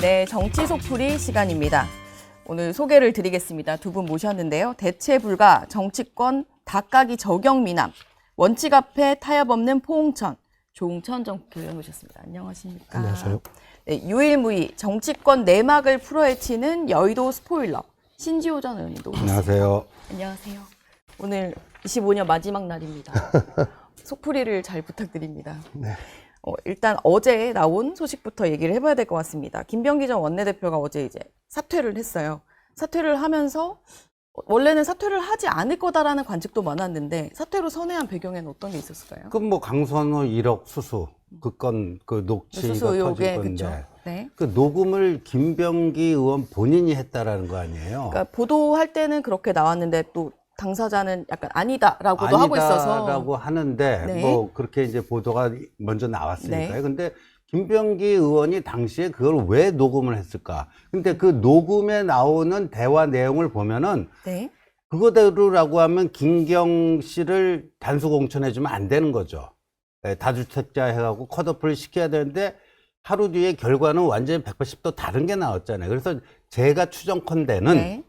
네, 정치 속풀이 시간입니다. 오늘 소개를 드리겠습니다. 두 분 모셨는데요. 대체 불가 정치권 닭가기 저격 미남, 원칙 앞에 타협 없는 포옹천, 조응천 전 국회의원 모셨습니다. 안녕하십니까? 안녕하세요. 네, 유일무이 정치권 내막을 풀어헤치는 여의도 스포일러, 신지호 전 의원님도 오셨습니다. 안녕하세요. 안녕하세요. 오늘 25년 마지막 날입니다. 속풀이를 잘 부탁드립니다. 네. 일단 어제 나온 소식부터 얘기를 해봐야 될 것 같습니다. 김병기 전 원내대표가 어제 이제 사퇴를 했어요. 사퇴를 하면서 원래는 사퇴를 하지 않을 거다라는 관측도 많았는데 사퇴로 선회한 배경에는 어떤 게 있었을까요? 그럼 뭐 강선우 1억 수수 그 건 그 녹취가 수수 터질 의혹에 건데 그쵸? 네. 그 녹음을 김병기 의원 본인이 했다라는 거 아니에요? 그러니까 보도할 때는 그렇게 나왔는데 또 당사자는 약간 아니다라고도 하고 있어서 아니다라고 하는데 네. 뭐 그렇게 이제 보도가 먼저 나왔으니까요. 네. 근데 김병기 의원이 당시에 그걸 왜 녹음을 했을까? 근데 그 녹음에 나오는 대화 내용을 보면은 네. 그거대로라고 하면 김경 씨를 단수 공천해주면 안 되는 거죠. 네, 다주택자 해가지고 컷오프를 시켜야 되는데 하루 뒤에 결과는 완전히 180도 다른 게 나왔잖아요. 그래서 제가 추정컨대는 네.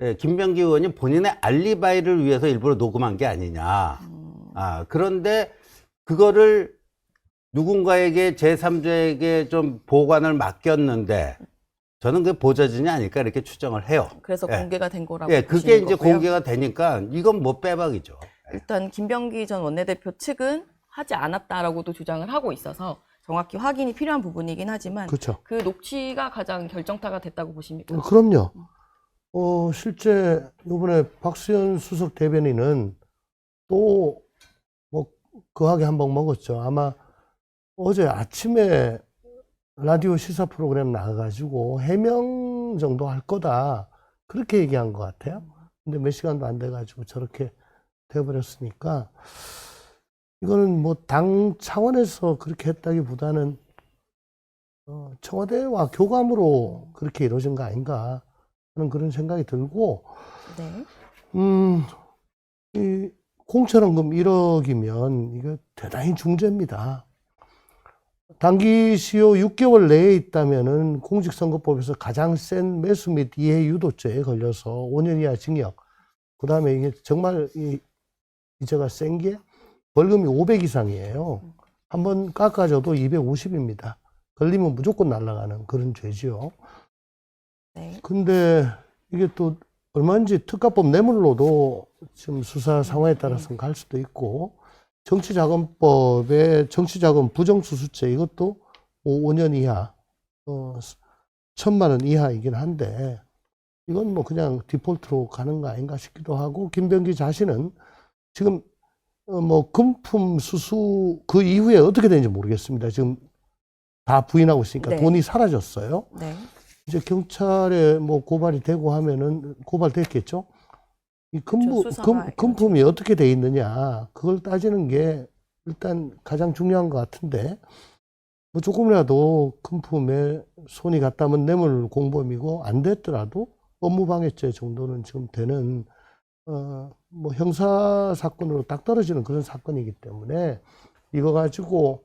예, 김병기 의원이 본인의 알리바이를 위해서 일부러 녹음한 게 아니냐. 그런데 그거를 누군가에게 제3자에게 좀 보관을 맡겼는데 저는 그게 보좌진이 아닐까 이렇게 추정을 해요. 그래서 예. 공개가 된 거라고 예, 그게 보시는 이제 거고요. 공개가 되니까 이건 뭐 빼박이죠. 일단 김병기 전 원내대표 측은 하지 않았다라고도 주장을 하고 있어서 정확히 확인이 필요한 부분이긴 하지만 그렇죠. 그 녹취가 가장 결정타가 됐다고 보십니까? 그럼요. 실제 이번에 박수현 수석 대변인은 또 뭐 거하게 한 번 먹었죠. 아마 어제 아침에 라디오 시사 프로그램 나가가지고 해명 정도 할 거다 그렇게 얘기한 것 같아요. 근데 몇 시간도 안 돼가지고 저렇게 돼버렸으니까 이거는 뭐 당 차원에서 그렇게 했다기보다는 청와대와 교감으로 그렇게 이루어진 거 아닌가 하는 그런 생각이 들고, 네. 이 공천원금 1억이면 이거 대단히 중죄입니다. 단기 시효 6개월 내에 있다면은 공직선거법에서 가장 센 매수 및 이해 유도죄에 걸려서 5년 이하 징역, 그 다음에 이게 정말 이제가 센 게 벌금이 500 이상이에요. 한번 깎아줘도 250입니다. 걸리면 무조건 날아가는 그런 죄지요. 네. 근데 이게 또 얼마인지 특가법 뇌물로도 지금 수사 상황에 따라서는 갈 수도 있고, 정치자금법의 정치자금 부정수수죄 이것도 5년 이하, 1,000만 원 이하이긴 한데, 이건 뭐 그냥 디폴트로 가는 거 아닌가 싶기도 하고, 김병기 자신은 지금 뭐 금품 수수 그 이후에 어떻게 되는지 모르겠습니다. 지금 다 부인하고 있으니까 네. 돈이 사라졌어요. 네. 이제 경찰에 뭐 고발이 되고 하면은 고발됐겠죠. 이 수사가 금품이 어떻게 돼 있느냐 그걸 따지는 게 일단 가장 중요한 것 같은데, 뭐 조금이라도 금품에 손이 갔다면 뇌물 공범이고 안 됐더라도 업무방해죄 정도는 지금 되는 뭐 형사 사건으로 딱 떨어지는 그런 사건이기 때문에 이거 가지고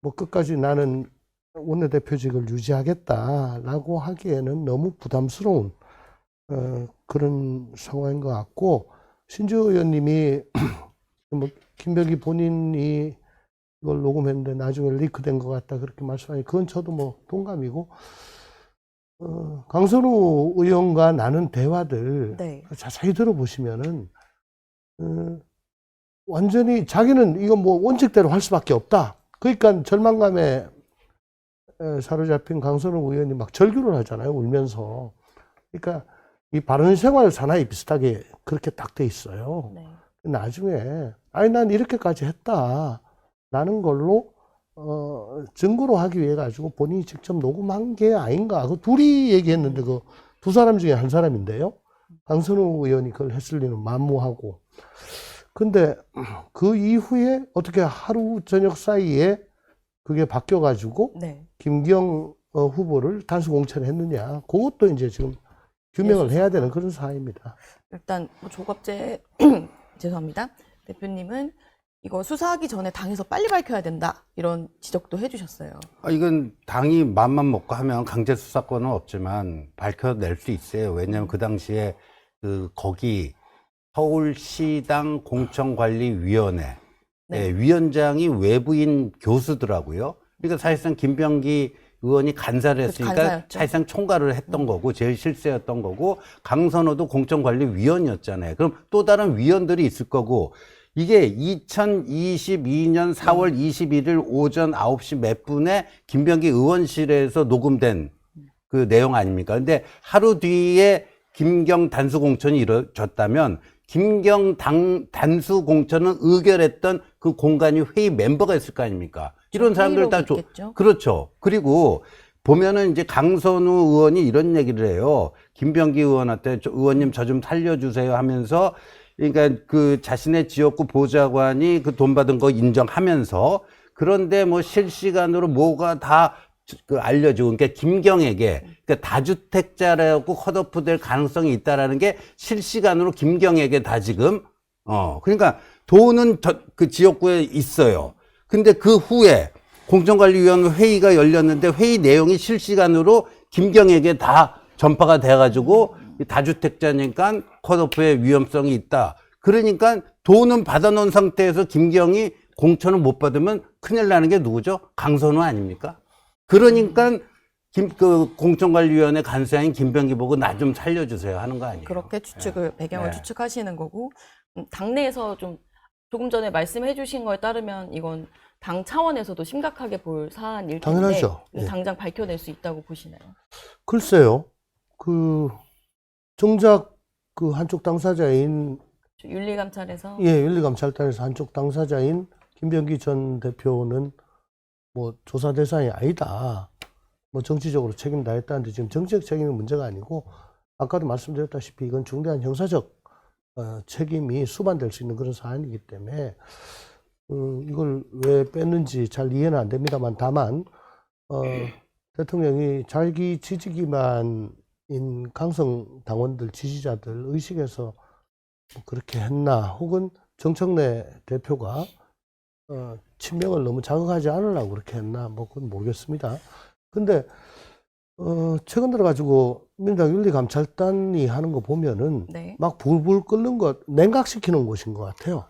뭐 끝까지 나는 원내대표직을 유지하겠다라고 하기에는 너무 부담스러운 그런 상황인 것 같고, 신지호 의원님이 뭐 김병기 본인이 이걸 녹음했는데 나중에 리크된 것 같다 그렇게 말씀하니 그건 저도 뭐 동감이고, 강선우 의원과 나눈 대화들 네. 자세히 들어보시면은 완전히 자기는 이건 뭐 원칙대로 할 수밖에 없다. 그러니까 절망감에 사로잡힌 강선우 의원이 막 절규를 하잖아요, 울면서. 그러니까 이 바른생활 사나이 비슷하게 그렇게 딱 돼 있어요. 네. 나중에 아니 난 이렇게까지 했다 라는 걸로 증거로 하기 위해 가지고 본인이 직접 녹음한 게 아닌가. 그 둘이 얘기했는데 그 두 사람 중에 한 사람인데요. 강선우 의원이 그걸 했을 리는 만무하고. 근데 그 이후에 어떻게 하루 저녁 사이에 그게 바뀌어가지고 네. 김경 후보를 단수 공천했느냐. 그것도 이제 지금 규명을 해야 되는 그런 사안입니다. 일단 뭐 조갑제 죄송합니다. 대표님은 이거 수사하기 전에 당에서 빨리 밝혀야 된다. 이런 지적도 해주셨어요. 이건 당이 맘만 먹고 하면 강제 수사권은 없지만 밝혀낼 수 있어요. 왜냐하면 그 당시에 거기 서울시당 공천관리위원회 네. 위원장이 외부인 교수더라고요. 그러니까 사실상 김병기 의원이 간사를 했으니까 간사였죠. 사실상 총괄을 했던 거고 제일 실세였던 거고 강선호도 공천관리위원이었잖아요. 그럼 또 다른 위원들이 있을 거고 이게 2022년 4월 21일 오전 9시 몇 분에 김병기 의원실에서 녹음된 그 내용 아닙니까? 근데 하루 뒤에 김경 단수 공천이 이루어졌다면 김경 단수 공천은 의결했던 그 공간이 회의 멤버가 있을 거 아닙니까? 이런 사람들 다 있겠죠. 그렇죠. 그리고 보면은 이제 강선우 의원이 이런 얘기를 해요. 김병기 의원한테 의원님 저 좀 살려주세요 하면서 그러니까 그 자신의 지역구 보좌관이 그 돈 받은 거 인정하면서 그런데 뭐 실시간으로 뭐가 다 알려지고 그러니까 김경에게 그러니까 다주택자라고 컷오프 될 가능성이 있다라는 게 실시간으로 김경에게 다 지금 그러니까 돈은 그 지역구에 있어요. 근데 그 후에 공천관리위원회 회의가 열렸는데 회의 내용이 실시간으로 김경에게 다 전파가 돼가지고 다주택자니까 컷오프의 위험성이 있다. 그러니까 돈은 받아놓은 상태에서 김경이 공천을 못 받으면 큰일 나는 게 누구죠? 강선우 아닙니까? 그러니까 그 공천관리위원회 간사인 김병기 보고 나 좀 살려주세요 하는 거 아니에요? 그렇게 추측을 배경을 네. 추측하시는 거고 당내에서 좀 조금 전에 말씀해 주신 거에 따르면 이건 당 차원에서도 심각하게 볼 사안일 텐데 당연하죠. 예. 당장 밝혀낼 수 있다고 보시나요? 글쎄요. 정작 그 한쪽 당사자인 윤리감찰에서 윤리감찰단에서 한쪽 당사자인 김병기 전 대표는 뭐 조사 대상이 아니다. 뭐 정치적으로 책임 다했다는데 지금 정치적 책임이 문제가 아니고 아까도 말씀드렸다시피 이건 중대한 형사적 책임이 수반될 수 있는 그런 사안이기 때문에 이걸 왜 뺐는지 잘 이해는 안 됩니다만 다만 대통령이 자기 지지 기반인 강성 당원들 지지자들 의식에서 뭐 그렇게 했나 혹은 정청래 대표가 친명을 너무 자극하지 않으려고 그렇게 했나 뭐 그건 모르겠습니다. 근데 최근 들어 가지고 민주당 윤리감찰단이 하는 거 보면은 네. 막 불불 끓는 것 냉각시키는 곳인 것 같아요.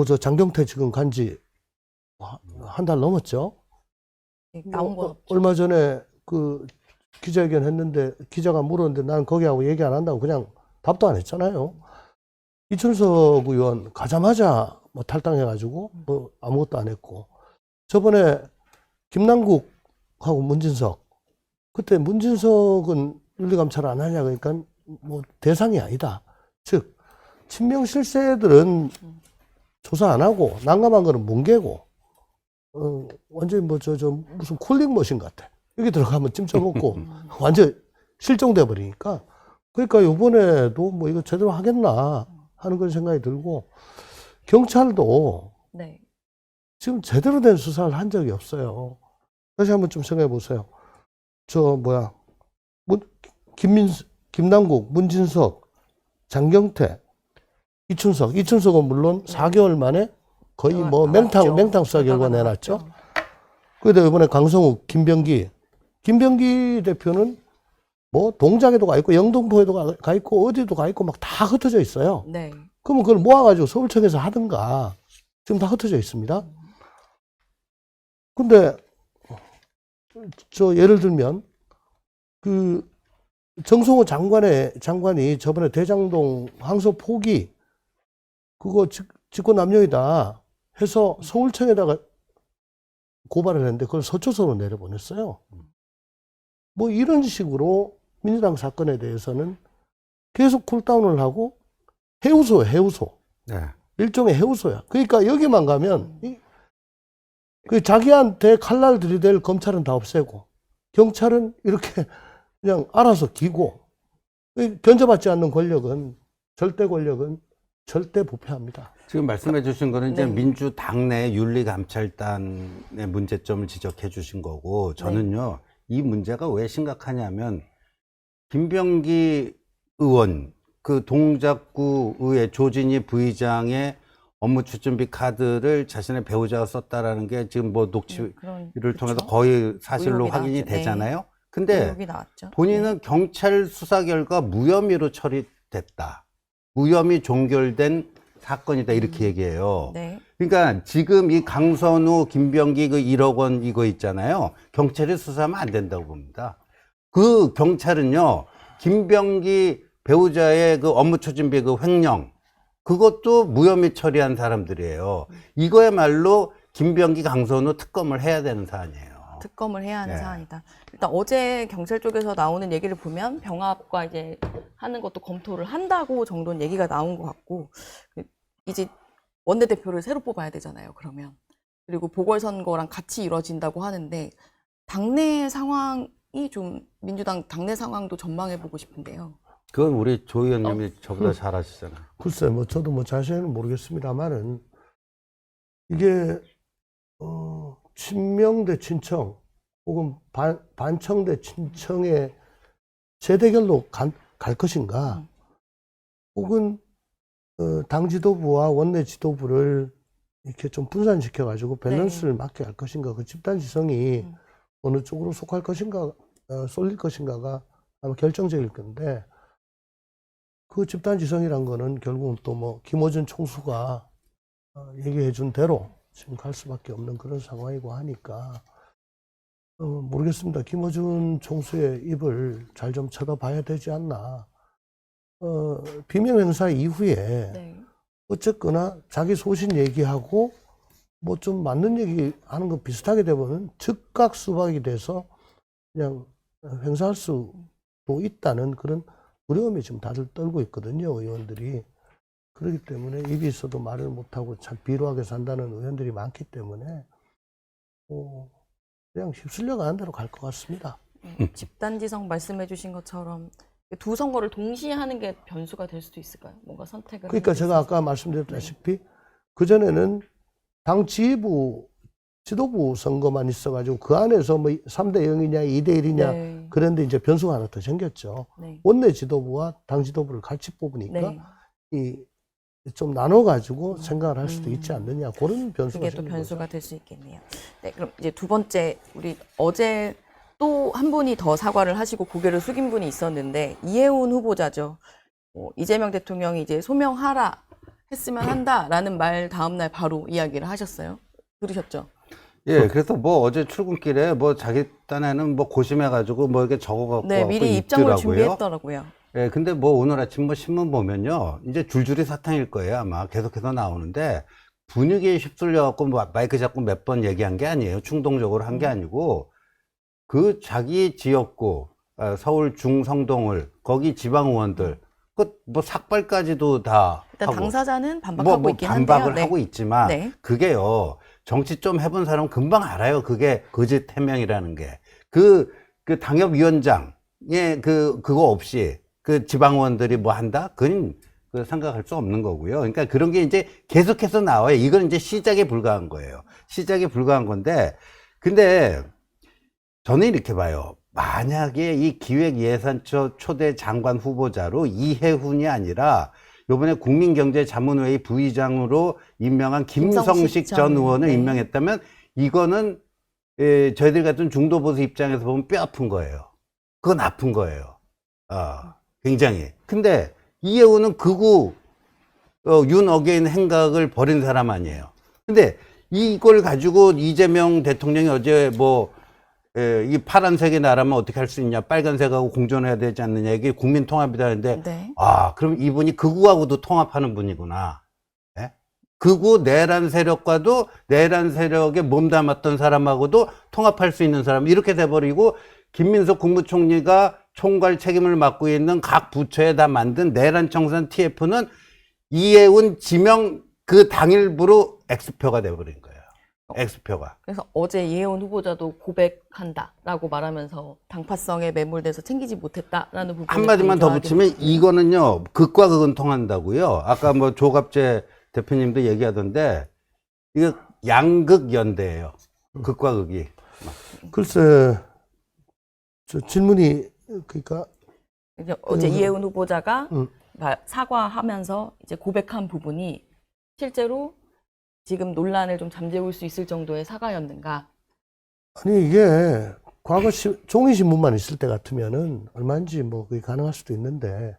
저 장경태 지금 간지 한 달 넘었죠. 나온 건 없죠. 얼마 전에 그 기자회견 했는데 기자가 물었는데 난 거기하고 얘기 안 한다고 그냥 답도 안 했잖아요. 이춘석 의원 가자마자 뭐 탈당해가지고 뭐 아무것도 안 했고 저번에 김남국하고 문진석 그때 문진석은 윤리감찰 안 하냐 그러니까 뭐 대상이 아니다. 즉 친명 실세들은 조사 안 하고 난감한 거는 뭉개고 완전히 뭐 무슨 쿨링 머신 같아. 여기 들어가면 찜쪄먹고 완전 실종돼 버리니까 그러니까 이번에도 뭐 이거 제대로 하겠나 하는 그런 생각이 들고 경찰도 네. 지금 제대로 된 수사를 한 적이 없어요. 다시 한번 좀 생각해 보세요. 김남국, 문진석, 장경태, 이춘석은 물론 4개월 만에 거의 뭐 맹탕 수사 결과 내놨죠. 그런데 이번에 강성욱, 김병기 대표는 뭐 동작에도 가 있고 영등포에도 가 있고 어디도 가 있고 막 다 흩어져 있어요. 네. 그러면 그걸 모아가지고 서울청에서 하든가 지금 다 흩어져 있습니다. 근데 예를 들면 그 정성호 장관이 저번에 대장동 항소 포기 그거 직권남용이다 해서 서울청에다가 고발을 했는데 그걸 서초서로 내려보냈어요. 뭐 이런 식으로 민주당 사건에 대해서는 계속 쿨다운을 하고 해우소. 네. 일종의 해우소야. 그러니까 여기만 가면 그 자기한테 칼날 들이댈 검찰은 다 없애고 경찰은 이렇게 그냥 알아서 기고 견제받지 않는 절대 권력은 절대 부패합니다. 지금 말씀해 주신 거는 이제 네. 민주당 내 윤리감찰단의 문제점을 지적해 주신 거고 저는요 이 문제가 왜 심각하냐면 김병기 의원 그 동작구의 조진희 부의장의 업무 추진비 카드를 자신의 배우자가 썼다라는 게 지금 뭐 녹취를 그쵸. 통해서 거의 사실로 의혹이 확인이 나왔죠. 네. 되잖아요. 근데 의혹이 나왔죠. 본인은 경찰 수사 결과 무혐의로 처리됐다. 무혐의 종결된 사건이다. 이렇게 얘기해요. 네. 그러니까 지금 이 강선우, 김병기 그 1억 원 이거 있잖아요. 경찰이 수사하면 안 된다고 봅니다. 그 경찰은요, 김병기 배우자의 그 업무 추진비 그 횡령, 그것도 무혐의 처리한 사람들이에요. 이거야말로 김병기, 강선우 특검을 해야 되는 사안이에요. 특검을 해야 하는 네. 사안이다. 일단 어제 경찰 쪽에서 나오는 얘기를 보면 병합과 이제 하는 것도 검토를 한다고 정도는 얘기가 나온 것 같고, 이제 원내대표를 새로 뽑아야 되잖아요. 그러면 그리고 보궐선거랑 같이 이루어진다고 하는데 당내 상황이 좀 민주당 당내 상황도 전망해 보고 싶은데요. 그건 우리 조 의원님이 저보다 잘 아시잖아요. 글쎄, 뭐 저도 뭐 자세히는 모르겠습니다만은 이게 친명 대 친청 혹은 반청 대 친청의 재대결로 갈 것인가, 혹은 당 지도부와 원내 지도부를 이렇게 좀 분산시켜 가지고 밸런스를 맞게 할 것인가, 그 집단 지성이 어느 쪽으로 속할 것인가, 쏠릴 것인가가 아마 결정적일 건데, 그 집단 지성이란 거는 결국은 또 뭐 김어준 총수가 얘기해 준 대로 지금 갈 수밖에 없는 그런 상황이고 하니까 모르겠습니다. 김어준 총수의 입을 잘 좀 쳐다봐야 되지 않나. 비명 행사 이후에 네. 어쨌거나 자기 소신 얘기하고 뭐 좀 맞는 얘기 하는 거 비슷하게 되면 즉각 수박이 돼서 그냥 행사할 수도 있다는 그런 두려움이 지금 다들 떨고 있거든요, 의원들이. 그렇기 때문에 입이 있어도 말을 못하고 참 비루하게 산다는 의원들이 많기 때문에 그냥 휩쓸려 가는 대로 갈 것 같습니다. 집단지성 말씀해 주신 것처럼 두 선거를 동시에 하는 게 변수가 될 수도 있을까요? 뭔가 선택을. 그러니까 하는 데 제가 있어서. 아까 말씀드렸다시피 그전에는 당 지휘부, 지도부 선거만 있어가지고 그 안에서 뭐 3대 0이냐 2대 1이냐 네. 그런데 이제 변수가 하나 더 생겼죠. 네. 원내 지도부와 당 지도부를 같이 뽑으니까 네. 이 좀 나눠가지고 생각을 할 수도 있지 않느냐, 그런 변수가 그게 또 생긴 변수가 거죠. 될 수 있겠네요. 네, 그럼 이제 두 번째, 우리 어제 또 한 분이 더 사과를 하시고 고개를 숙인 분이 있었는데 이해운 후보자죠. 이재명 대통령이 이제 소명하라 했으면 한다라는 말 다음 날 바로 이야기를 하셨어요. 들으셨죠? 예, 그래서 뭐 어제 출근길에 뭐 자기 딴에는 뭐 고심해가지고 뭐 이렇게 적어갖고 네, 미리 입장을 있더라고요. 준비했더라고요. 예, 근데 뭐 오늘 아침 뭐 신문 보면요. 이제 줄줄이 사탕일 거예요. 아마 계속해서 나오는데 분위기에 휩쓸려갖고 뭐 마이크 잡고 몇 번 얘기한 게 아니에요. 충동적으로 한 게 아니고 그 자기 지역구, 서울 중성동을 거기 지방 의원들 그 뭐 삭발까지도 다 일단 하고 당사자는 반박하고 뭐 있긴 반박을 한데요. 네. 하고 있지만 네. 그게요. 정치 좀 해본 사람은 금방 알아요. 그게 거짓 해명이라는 게. 그 당협위원장의 그거 없이 그 지방의원들이 뭐 한다? 그건 생각할 수 없는 거고요. 그러니까 그런 게 이제 계속해서 나와요. 이건 이제 시작에 불과한 거예요. 시작에 불과한 건데, 근데 저는 이렇게 봐요. 만약에 이 기획예산처 초대 장관 후보자로 이해훈이 아니라 요번에 국민경제자문회의 부의장으로 임명한 김성식 전 의원을 네. 임명했다면 이거는 저희들 같은 중도보수 입장에서 보면 뼈 아픈 거예요. 그건 아픈 거예요. 굉장히. 근데 이해훈은 극우 윤 어게인 행각을 벌인 사람 아니에요. 근데 이걸 가지고 이재명 대통령이 어제 뭐 이 파란색의 나라면 어떻게 할 수 있냐, 빨간색하고 공존해야 되지 않느냐, 이게 국민 통합이다 하는데 네. 그럼 이분이 극우하고도 통합하는 분이구나. 예? 극우 내란 세력과도 내란 세력에 몸담았던 사람하고도 통합할 수 있는 사람, 이렇게 돼버리고 김민석 국무총리가 총괄 책임을 맡고 있는 각 부처에 다 만든 내란 청산 TF는 이해운 지명 그 당일부로 X표가 돼버린 거예요. X표가. 그래서 어제 이해운 후보자도 고백한다라고 말하면서 당파성에 매몰돼서 챙기지 못했다라는 부분. 한마디만 더 붙이면 이거는요, 극과 극은 통한다고요. 아까 뭐 조갑재 대표님도 얘기하던데 이거 양극연대예요. 극과 극이. 글쎄, 저 질문이 그러니까 이제 어제 이해운 후보자가 사과하면서 이제 고백한 부분이 실제로 지금 논란을 좀 잠재울 수 있을 정도의 사과였는가? 아니, 이게 과거 종이신문만 있을 때 같으면은 얼마인지 뭐 그게 가능할 수도 있는데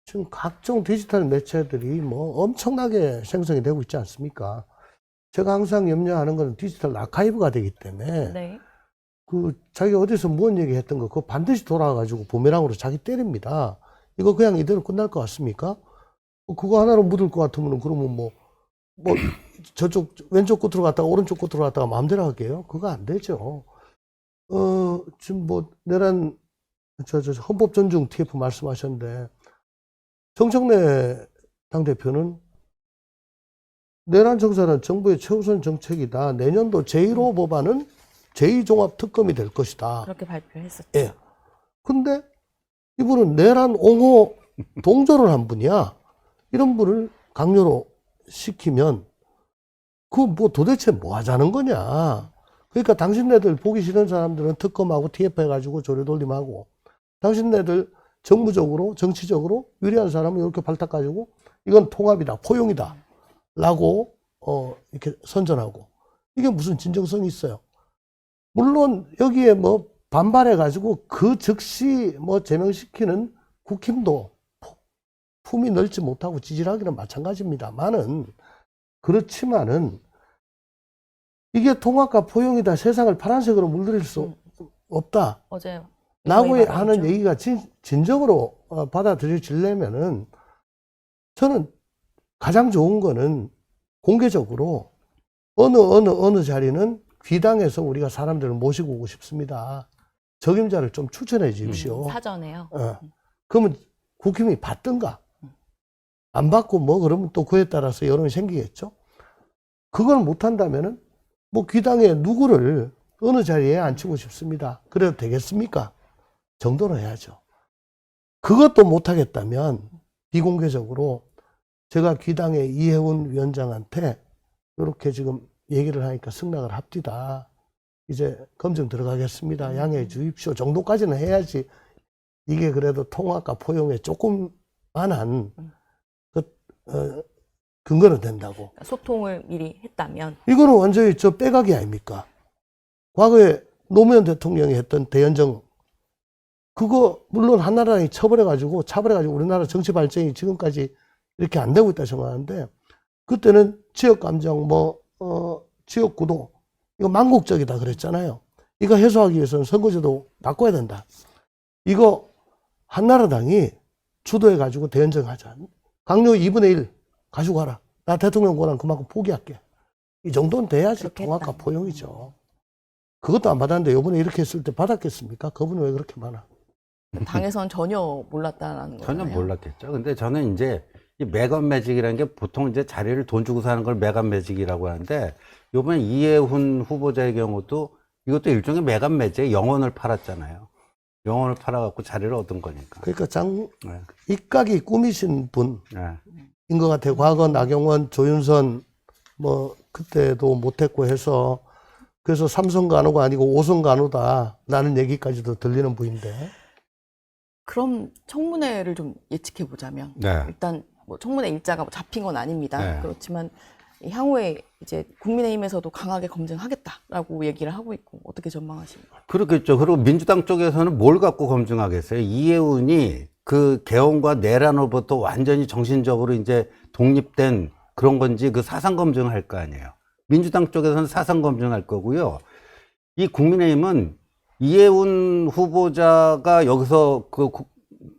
지금 각종 디지털 매체들이 뭐 엄청나게 생성이 되고 있지 않습니까? 제가 항상 염려하는 거는 디지털 아카이브가 되기 때문에 네. 그 자기 어디서 무슨 얘기 했던 거 그거 반드시 돌아와가지고 부메랑으로 자기 때립니다. 이거 그냥 이대로 끝날 것 같습니까? 그거 하나로 묻을 것 같으면 그러면 뭐 저쪽 왼쪽 끝으로 갔다가 오른쪽 끝으로 갔다가 마음대로 할게요. 그거 안 되죠. 지금 뭐 내란 헌법 존중 TF 말씀하셨는데 정청래 당대표는 내란 정사는 정부의 최우선 정책이다. 내년도 제1호 법안은 제2종합특검이 될 것이다. 그렇게 발표했었죠. 예. 근데 이분은 내란 옹호 동조를 한 분이야. 이런 분을 강요로 시키면 그 뭐 도대체 뭐 하자는 거냐. 그러니까 당신네들 보기 싫은 사람들은 특검하고 TF 해가지고 조류돌림하고 당신네들 정무적으로 정치적으로 유리한 사람은 이렇게 발탁가지고 이건 통합이다 포용이다 라고 이렇게 선전하고 이게 무슨 진정성이 있어요. 물론 여기에 뭐 반발해가지고 그 즉시 뭐 제명시키는 국힘도 품이 넓지 못하고 지지하기는 마찬가지입니다만은 그렇지만은 이게 통합과 포용이다 세상을 파란색으로 물들일 수 없다. 어제 라고 거의 하는 말했죠. 얘기가 진정으로 받아들여지려면은 저는 가장 좋은 거는 공개적으로 어느 자리는 귀당해서 우리가 사람들을 모시고 오고 싶습니다. 적임자를 좀 추천해 주십시오. 사전에요. 그러면 국힘이 받든가 안 받고 뭐 그러면 또 그에 따라서 여론이 생기겠죠. 그걸 못한다면은 뭐 귀당에 누구를 어느 자리에 앉히고 싶습니다. 그래도 되겠습니까? 정도는 해야죠. 그것도 못하겠다면 비공개적으로 제가 귀당의 이해운 위원장한테 이렇게 지금 얘기를 하니까 승낙을 합디다. 이제 검증 들어가겠습니다. 양해해 주십시오. 정도까지는 해야지 이게 그래도 통합과 포용에 조금만한 근거는 된다고. 소통을 미리 했다면. 이거는 완전히 저 빼가기 아닙니까? 과거에 노무현 대통령이 했던 대연정 그거 물론 한나라당이 차버려가지고 우리나라 정치 발전이 지금까지 이렇게 안 되고 있다 생각하는데 그때는 지역 감정 지역 구도 이거 망국적이다 그랬잖아요. 이거 해소하기 위해서는 선거제도 바꿔야 된다. 이거 한나라당이 주도해가지고 대연정하자. 강요 2분의 1 가지고 가라. 나 대통령 권한 그만큼 포기할게. 이 정도는 돼야지 통합과 포용이죠. 그것도 안 받았는데 이번에 이렇게 했을 때 받았겠습니까? 그분은 왜 그렇게 많아? 당에선 전혀 몰랐다라는 거예요. 전혀 몰랐겠죠. 근데 저는 이제 이 매건 매직이라는 게 보통 이제 자리를 돈 주고 사는 걸 매건 매직이라고 하는데 요번에 이해훈 후보자의 경우도 이것도 일종의 매건 매직 영혼을 팔았잖아요. 영혼을 팔아갖고 자리를 얻은 거니까. 그러니까 네. 입각이 꾸미신 분인 네. 것 같아요. 과거 나경원, 조윤선 뭐 그때도 못했고 해서 그래서 3선 간호가 아니고 5선 간호다라는 얘기까지도 들리는 분인데. 그럼 청문회를 좀 예측해 보자면 네. 일단 뭐 청문회 일자가 잡힌 건 아닙니다. 네. 그렇지만 향후에 이제 국민의힘에서도 강하게 검증하겠다라고 얘기를 하고 있고 어떻게 전망하십니까? 그렇겠죠. 그리고 민주당 쪽에서는 뭘 갖고 검증하겠어요? 이해운이 그 개헌과 내란으로부터 완전히 정신적으로 이제 독립된 그런 건지 그 사상 검증할 거 아니에요. 민주당 쪽에서는 사상 검증할 거고요. 이 국민의힘은 이해운 후보자가 여기서 그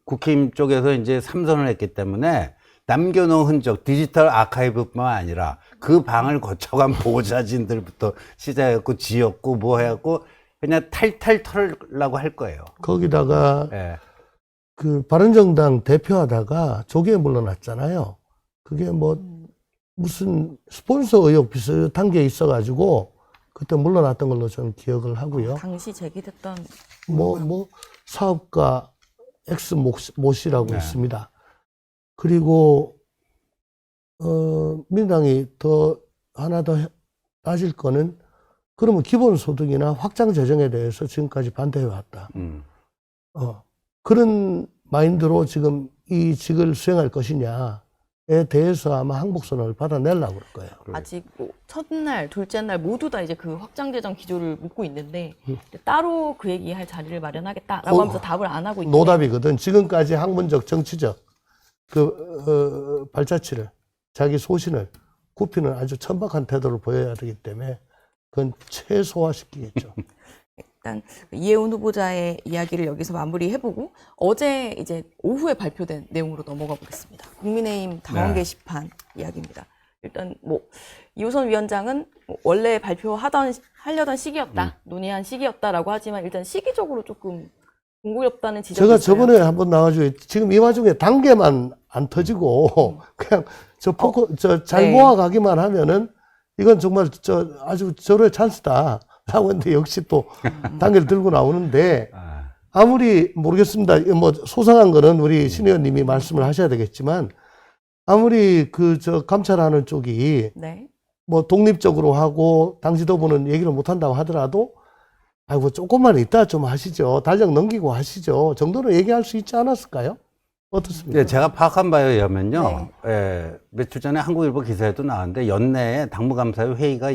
국힘 쪽에서 이제 3선을 했기 때문에 남겨놓은 흔적, 디지털 아카이브뿐만 아니라 그 방을 거쳐간 보좌진들부터 시작했고 지었고 뭐 해갖고 그냥 탈탈 털라고 할 거예요. 거기다가 네. 그 바른정당 대표하다가 조기에 물러났잖아요. 그게 뭐 무슨 스폰서 의혹 비슷한 게 있어가지고 그때 물러났던 걸로 저는 기억을 하고요. 당시 제기됐던 뭐 사업가 X 모 씨라고 네. 있습니다. 그리고 민주당이 하나 더 따질 거는 그러면 기본소득이나 확장 재정에 대해서 지금까지 반대해 왔다. 그런 마인드로 지금 이 직을 수행할 것이냐. 대해서 아마 항복선을 받아내려고 그럴 거예요. 아직 뭐 첫날, 둘째 날 모두 다 이제 그 확장재정 기조를 묻고 있는데 따로 그 얘기할 자리를 마련하겠다라고 하면서 답을 안 하고 있는 노답이거든. 지금까지 학문적, 정치적 발자취를, 자기 소신을 굽히는 아주 천박한 태도를 보여야 되기 때문에 그건 최소화시키겠죠. 일단 이해운 후보자의 이야기를 여기서 마무리해보고 어제 이제 오후에 발표된 내용으로 넘어가 보겠습니다. 국민의힘 당원 네. 게시판 이야기입니다. 일단 뭐 이호선 위원장은 뭐 원래 하려던 시기였다, 논의한 시기였다라고 하지만 일단 시기적으로 조금 공고롭다는 지적이 제가 있어요. 저번에 한번 나와가지고 지금 이 와중에 단계만 안 터지고 그냥 잘 네. 모아가기만 하면은 이건 정말 아주 절호의 찬스다. 라고 했는데 역시 또 단계를 들고 나오는데 아무리 모르겠습니다. 뭐 소상한 거는 우리 신 의원님이 말씀을 하셔야 되겠지만 아무리 감찰하는 쪽이 네. 뭐 독립적으로 하고 당 지도부는 얘기를 못 한다고 하더라도 아이고 조금만 이따 좀 하시죠. 달력 넘기고 하시죠. 정도로 얘기할 수 있지 않았을까요? 어떻습니까? 네, 제가 파악한 바에 의하면요. 며칠 전에 한국일보 기사에도 나왔는데 연내에 당무감사의 회의가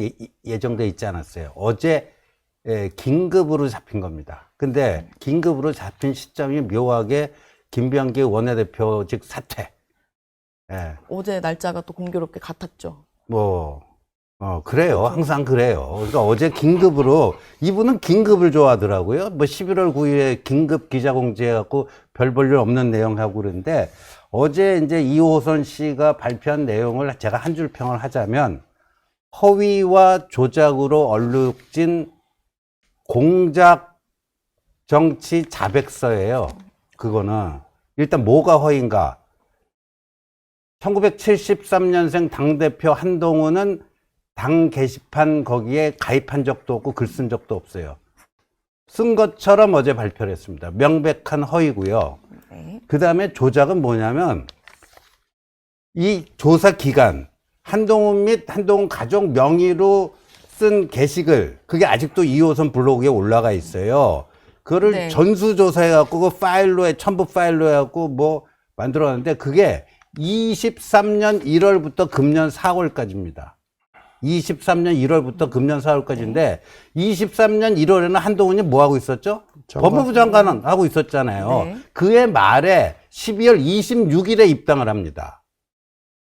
예정돼 있지 않았어요. 어제 긴급으로 잡힌 겁니다. 근데 긴급으로 잡힌 시점이 묘하게 김병기 원내대표직 사퇴. 어제 날짜가 또 공교롭게 같았죠. 그래요. 항상 그래요. 그러니까 어제 긴급으로, 이분은 긴급을 좋아하더라고요. 뭐 11월 9일에 긴급 기자공지 해갖고 별 볼 일 없는 내용 하고 그러는데 어제 이제 이호선 씨가 발표한 내용을 제가 한 줄 평을 하자면 허위와 조작으로 얼룩진 공작 정치 자백서예요. 그거는. 일단 뭐가 허위인가? 1973년생 당대표 한동훈은 당 게시판 거기에 가입한 적도 없고 글 쓴 적도 없어요. 쓴 것처럼 어제 발표를 했습니다. 명백한 허위고요. 네. 그 다음에 조작은 뭐냐면 이 조사 기간 한동훈 및 한동훈 가족 명의로 쓴 게시글 그게 아직도 2호선 블로그에 올라가 있어요. 그거를 네. 전수조사해갖고 그 파일로 첨부 파일로 해갖고 뭐 만들어놨는데 그게 23년 1월부터 금년 4월까지입니다. 23년 1월부터 금년 4월까지인데 23년 1월에는 한동훈이 뭐 하고 있었죠? 법무부 장관은 하고 있었잖아요. 네. 그해 말에 12월 26일에 입당을 합니다.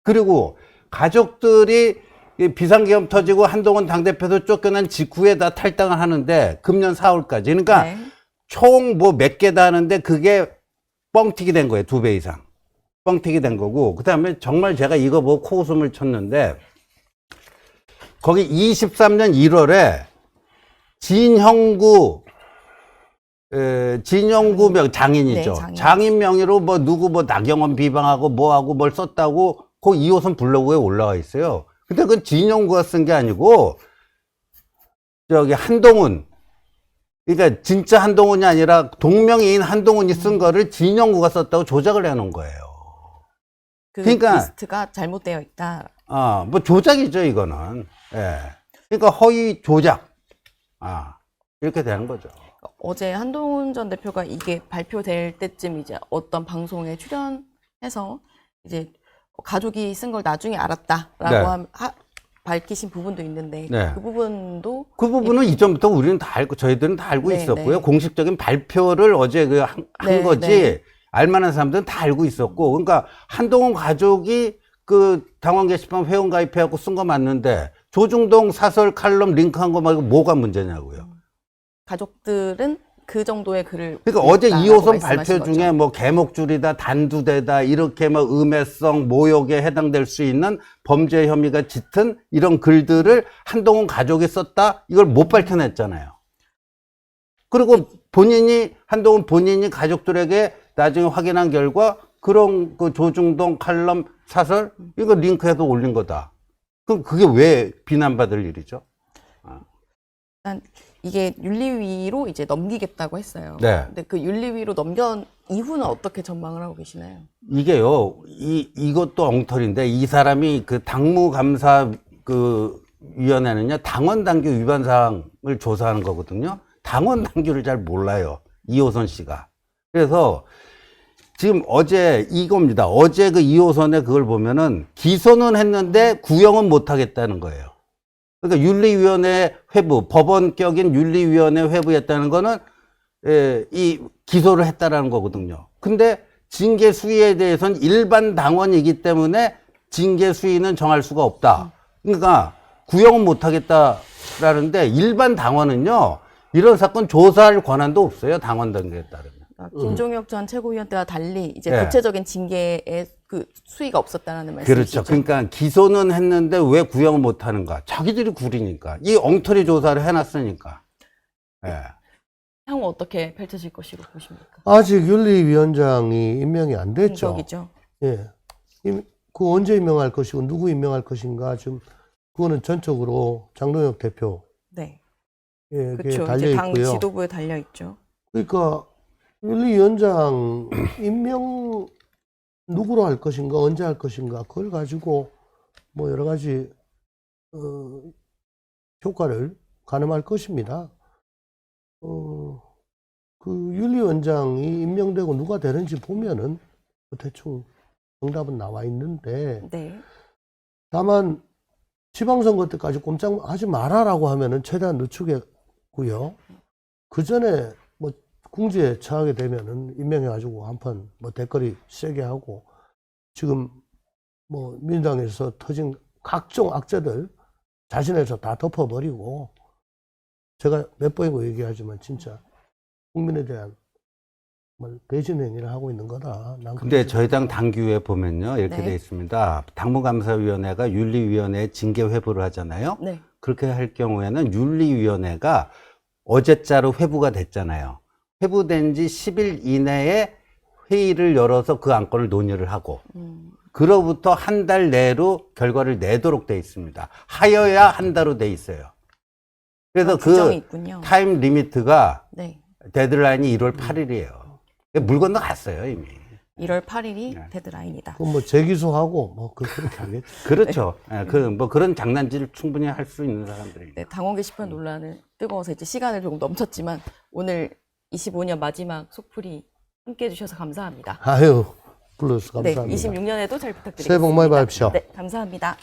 그리고 가족들이 비상계엄 터지고 한동훈 당대표도 쫓겨난 직후에 다 탈당을 하는데 금년 4월까지. 그러니까 네. 총 뭐 몇 개다 하는데 그게 뻥튀기 된 거예요. 2배 이상. 뻥튀기 된 거고. 그 다음에 정말 제가 이거 보고 코웃음을 쳤는데 거기 23년 1월에 진형구 장인이죠. 네, 장인 명의로 뭐 누구 뭐 나경원 비방하고 뭐하고 뭘 썼다고 그 2호선 블로그에 올라와 있어요. 근데 그건 진형구가 쓴 게 아니고 저기 한동훈, 그러니까 진짜 한동훈이 아니라 동명이인 한동훈이 쓴 거를 진형구가 썼다고 조작을 해놓은 거예요. 그 그러니까 리스트가 잘못되어 있다. 뭐 조작이죠, 이거는. 예. 그러니까 허위 조작. 이렇게 되는 거죠. 어제 한동훈 전 대표가 이게 발표될 때쯤 이제 어떤 방송에 출연해서 이제 가족이 쓴 걸 나중에 알았다라고 네. 밝히신 부분도 있는데 네. 그 부분도 그 부분은 이전부터 우리는 다 알고, 저희들은 다 알고 네, 있었고요. 네. 공식적인 발표를 어제 한 네, 거지, 네. 알만한 사람들은 다 알고 있었고, 그러니까 한동훈 가족이 그 당원 게시판 회원 가입해갖고 쓴 거 맞는데, 조중동 사설 칼럼 링크한 거 말고 뭐가 문제냐고요. 가족들은 그 정도의 글을 그러니까 어제 읽었다라고 2호선 발표 말씀하신 거죠. 중에 뭐 개목줄이다, 단두대다, 이렇게 뭐 음해성, 모욕에 해당될 수 있는 범죄 혐의가 짙은 이런 글들을 한동훈 가족이 썼다? 이걸 못 밝혀냈잖아요. 그리고 한동훈 본인이 가족들에게 나중에 확인한 결과 그런 그 조중동 칼럼 사설, 이거 링크해서 올린 거다. 그럼 그게 왜 비난받을 일이죠? 일단 이게 윤리위로 이제 넘기겠다고 했어요. 네. 근데 그 윤리위로 넘겨 이후는 어떻게 전망을 하고 계시나요? 이게요, 이것도 엉터리인데, 이 사람이 그 당무감사 그 위원회는요, 당원 당규 위반 사항을 조사하는 거거든요. 당원 당규를 잘 몰라요. 이호선 씨가. 그래서 지금 어제 이겁니다. 어제 그 2호선에 그걸 보면은 기소는 했는데 구형은 못 하겠다는 거예요. 그러니까 윤리위원회 회부, 법원격인 윤리위원회 회부했다는 거는 이 기소를 했다라는 거거든요. 근데 징계 수위에 대해서는 일반 당원이기 때문에 징계 수위는 정할 수가 없다. 그러니까 구형은 못 하겠다라는데 일반 당원은요, 이런 사건 조사할 권한도 없어요. 당원 단계에 따르면. 김종혁 전 최고위원 때와 달리 이제 네. 구체적인 징계의 그 수위가 없었다는 말씀이시죠? 그렇죠. 그러니까 기소는 했는데 왜 구형을 못 하는가? 자기들이 구리니까. 이 엉터리 조사를 해놨으니까. 예. 향후 어떻게 펼쳐질 것이고 보십니까? 아직 윤리위원장이 임명이 안 됐죠. 공적이죠. 예. 그 언제 임명할 것이고 누구 임명할 것인가 지금 그거는 전적으로 장동혁 대표 네. 에 그렇죠. 달려 이제 당 있고요. 지도부에 달려 있죠. 그러니까 윤리위원장 임명 누구로 할 것인가 언제 할 것인가 그걸 가지고 뭐 여러 가지 효과를 가늠할 것입니다. 그 윤리위원장이 임명되고 누가 되는지 보면은 대충 정답은 나와 있는데 네. 다만 지방선거 때까지 꼼짝하지 말아라고 하면은 최대한 늦추겠고요. 그 전에 뭐 궁지에 처하게 되면은 임명해가지고 한판 뭐 대거리 세게 하고 지금 뭐 민주당에서 터진 각종 악재들 자신에서 다 덮어버리고 제가 몇 번이고 얘기하지만 진짜 국민에 대한 배신 행위를 하고 있는 거다. 난 근데 그렇게 저희 당 당규에 보면요, 이렇게 네. 돼 있습니다. 당무감사위원회가 윤리위원회에 징계 회부를 하잖아요. 네. 그렇게 할 경우에는 윤리위원회가 어제자로 회부가 됐잖아요. 회부된 지 10일 이내에 회의를 열어서 그 안건을 논의를 하고, 그로부터 한 달 내로 결과를 내도록 돼 있습니다. 하여야 한 달로 돼 있어요. 그래서 규정이 그 있군요. 타임 리미트가 네. 데드라인이 1월 8일이에요. 물 건너갔어요, 이미. 1월 8일이 네. 데드라인이다. 그럼 뭐 재기소하고 뭐 그렇게 하겠죠. 그렇죠. 예, 뭐 그런 장난질을 충분히 할 수 있는 사람들이. 네, 당원 게시판 논란은 뜨거워서 이제 시간을 조금 넘쳤지만 오늘 25년 마지막 속풀이 함께 해주셔서 감사합니다. 아유, 플러스 네, 감사합니다. 26년에도 잘 부탁드리겠습니다. 새해 복 많이 받으십시오. 네, 감사합니다.